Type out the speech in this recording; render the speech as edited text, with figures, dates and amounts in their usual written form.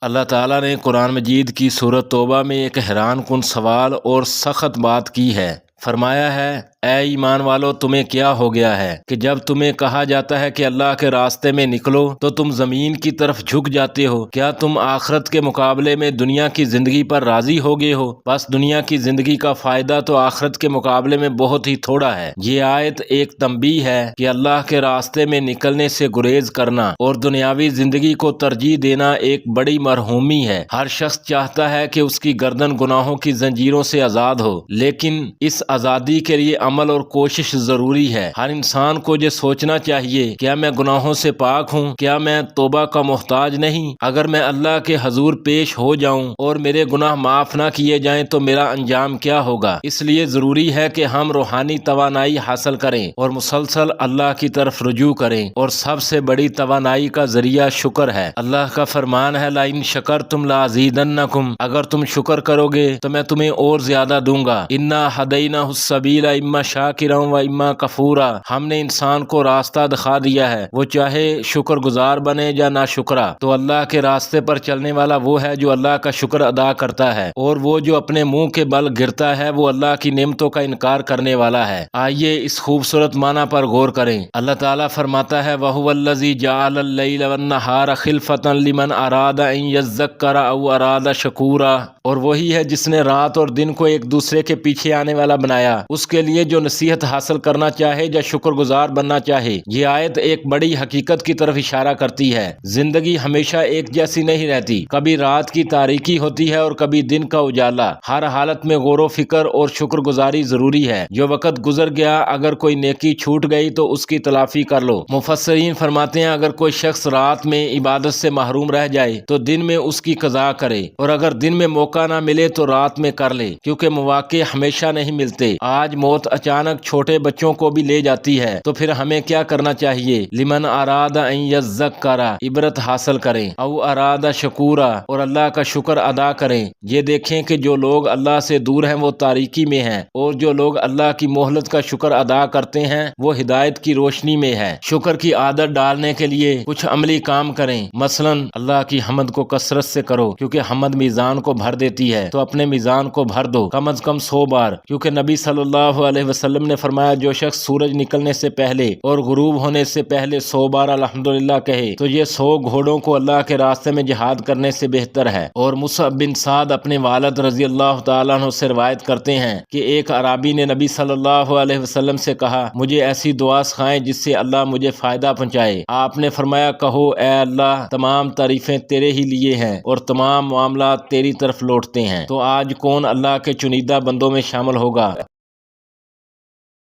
اللہ تعالیٰ نے قرآن مجید کی سورۃ توبہ میں ایک حیران کن سوال اور سخت بات کی ہے۔ فرمایا ہے، اے ایمان والو تمہیں کیا ہو گیا ہے کہ جب تمہیں کہا جاتا ہے کہ اللہ کے راستے میں نکلو تو تم زمین کی طرف جھک جاتے ہو؟ کیا تم آخرت کے مقابلے میں دنیا کی زندگی پر راضی ہو گئے ہو؟ بس دنیا کی زندگی کا فائدہ تو آخرت کے مقابلے میں بہت ہی تھوڑا ہے۔ یہ آیت ایک تنبیہ ہے کہ اللہ کے راستے میں نکلنے سے گریز کرنا اور دنیاوی زندگی کو ترجیح دینا ایک بڑی مرحومی ہے۔ ہر شخص چاہتا ہے کہ اس کی گردن گناہوں کی زنجیروں سے آزاد ہو، لیکن اس آزادی کے لیے عمل اور کوشش ضروری ہے۔ ہر انسان کو یہ سوچنا چاہیے، کیا میں گناہوں سے پاک ہوں؟ کیا میں توبہ کا محتاج نہیں؟ اگر میں اللہ کے حضور پیش ہو جاؤں اور میرے گناہ معاف نہ کیے جائیں تو میرا انجام کیا ہوگا؟ اس لیے ضروری ہے کہ ہم روحانی توانائی حاصل کریں اور مسلسل اللہ کی طرف رجوع کریں، اور سب سے بڑی توانائی کا ذریعہ شکر ہے۔ اللہ کا فرمان ہے، لَئِن شَكَرْتُمْ لَأَزِيدَنَّكُمْ، اگر تم شکر کرو گے تو میں تمہیں اور زیادہ دوں گا۔ اِنَّا هَدَيْنَاهُ السَّبِيلَ إِمَّا شَاكِرًا وَإِمَّا كَفُورًا، ہم نے انسان کو راستہ دکھا دیا ہے، وہ چاہے شکر گزار بنے یا نا شکرا۔ تو اللہ کے راستے پر چلنے والا وہ ہے جو اللہ کا شکر ادا کرتا ہے، اور وہ جو اپنے منہ کے بل گرتا ہے وہ اللہ کی نعمتوں کا انکار کرنے والا ہے۔ آئیے اس خوبصورت معنی پر غور کریں۔ اللہ تعالیٰ فرماتا ہے، وَهُوَ الَّذِي جَعَلَ اللَّيْلَ وَالنَّهَارَ خِلْفَةً لِمَنْ أَرَادَ أَن يَذَّكَّرَ أَوْ أَرَادَ شَكُورًا، اور وہی ہے جس نے رات اور دن کو ایک دوسرے کے پیچھے آنے والا بنایا، اس کے لیے جو نصیحت حاصل کرنا چاہے یا شکر گزار بننا چاہے۔ یہ آیت ایک بڑی حقیقت کی طرف اشارہ کرتی ہے۔ زندگی ہمیشہ ایک جیسی نہیں رہتی، کبھی رات کی تاریکی ہوتی ہے اور کبھی دن کا اجالا۔ ہر حالت میں غور و فکر اور شکر گزاری ضروری ہے۔ جو وقت گزر گیا، اگر کوئی نیکی چھوٹ گئی تو اس کی تلافی کر لو۔ مفسرین فرماتے ہیں، اگر کوئی شخص رات میں عبادت سے محروم رہ جائے تو دن میں اس کی قضا کرے، اور اگر دن میں موقع نہ ملے تو رات میں کر لے، کیونکہ مواقع ہمیشہ نہیں ملتے۔ آج موت اچانک چھوٹے بچوں کو بھی لے جاتی ہے، تو پھر ہمیں کیا کرنا چاہیے؟ لمن اراد ان یذکر، عبرت حاصل کریں، او اراد شکورا، اور اللہ کا شکر ادا کریں۔ یہ دیکھیں کہ جو لوگ اللہ سے دور ہیں وہ تاریکی میں ہیں، اور جو لوگ اللہ کی مہلت کا شکر ادا کرتے ہیں وہ ہدایت کی روشنی میں ہے۔ شکر کی عادت ڈالنے کے لیے کچھ عملی کام کریں، مثلا اللہ کی حمد کو کثرت سے کرو، کیونکہ حمد میزان کو بھر دیتی ہے، تو اپنے میزان کو بھر دو کم از کم 100 بار، کیونکہ نبی صلی اللہ علیہ وسلم نے فرمایا، جو شخص سورج نکلنے سے پہلے اور غروب ہونے سے پہلے 100 بار الحمدللہ کہے تو یہ 100 گھوڑوں کو اللہ کے راستے میں جہاد کرنے سے بہتر ہے۔ اور مصعب بن سعد اپنے والد رضی اللہ تعالیٰ عنہ سے روایت کرتے ہیں کہ ایک اعرابی نے نبی صلی اللہ علیہ وسلم سے کہا، مجھے ایسی دعا سکھائیں جس سے اللہ مجھے فائدہ پہنچائے۔ آپ نے فرمایا، کہو، اے اللہ، تمام تعریفیں تیرے ہی لیے ہیں اور تمام معاملات تیری طرف لوٹتے ہیں۔ تو آج کون اللہ کے چنیدہ بندوں میں شامل ہوگا؟